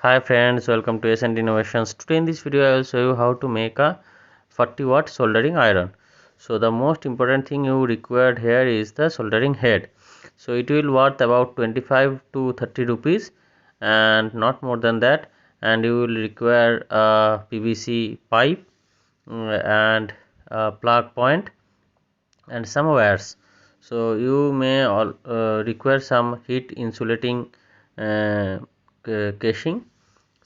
Hi friends, welcome to S&D Innovations. Today in this video I will show you how to make a 40-watt soldering iron. So the most important thing you required here is the soldering head. So it will worth about 25 to 30 rupees and not more than that, and you will require a PVC pipe and a plug point and some wires. So you may require some heat insulating uh, casing.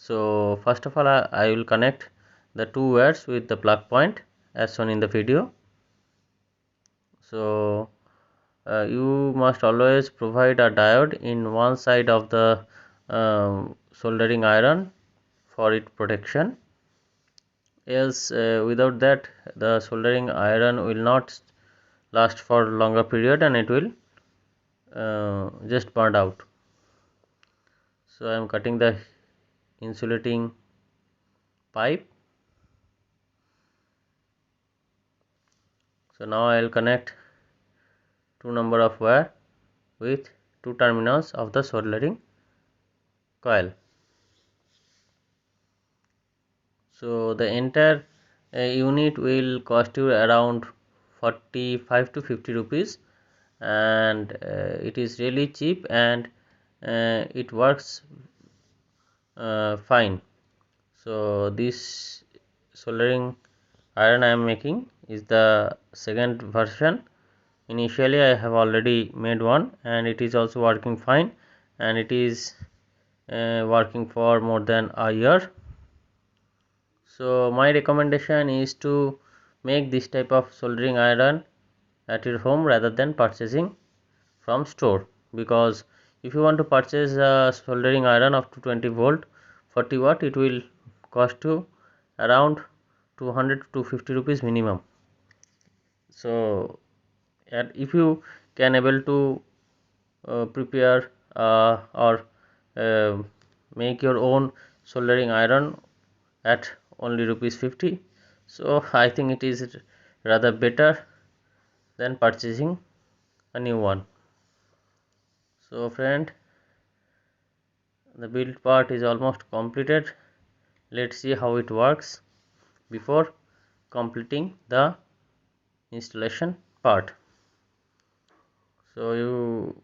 So first of all I will connect the two wires with the plug point as shown in the video. So you must always provide a diode in one side of the soldering iron for its protection, else without that the soldering iron will not last for longer period and it will just burn out. So I am cutting the insulating pipe. So now I will connect two number of wire with two terminals of the soldering coil. So the entire unit will cost you around 45 to 50 rupees, and it is really cheap and it works fine. So this soldering iron I am making is the second version. Initially I have already made one and it is also working fine, and it is working for more than a year. So my recommendation is to make this type of soldering iron at your home rather than purchasing from store, because if you want to purchase a soldering iron up to 20 volt 40 watt, it will cost you around 200 to 250 rupees minimum. So if you can able to prepare or uh, make your own soldering iron at only rupees 50, so I think it is rather better than purchasing a new one. So friend, the build part is almost completed. Let's see how it works before completing the installation part. So you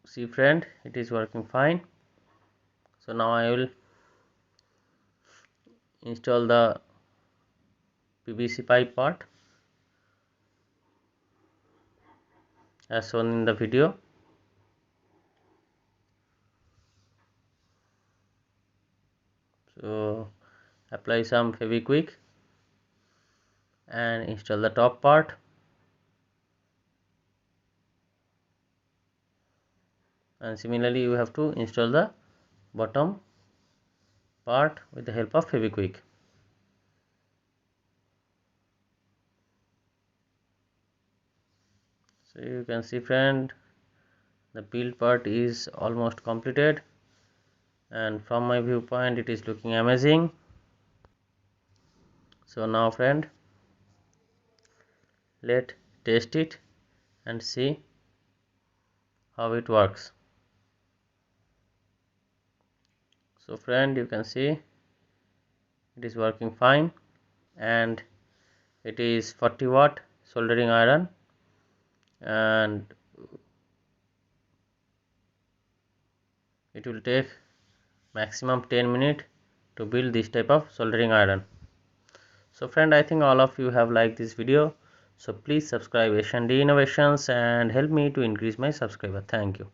see friend, it is working fine. So now I will install the PVC pipe part as shown in the video. So apply some Fevikwik and install the top part. And similarly you have to install the bottom part with the help of Fevikwik. So you can see friend, the build part is almost completed, and from my viewpoint it is looking amazing. So now friend, let's test it and see how it works. So friend, you can see it is working fine, and it is 40 watt soldering iron, and it will take maximum 10 minutes to build this type of soldering iron. So friend, I think all of you have liked this video, so please subscribe S&D Innovations and help me to increase my subscriber. Thank you.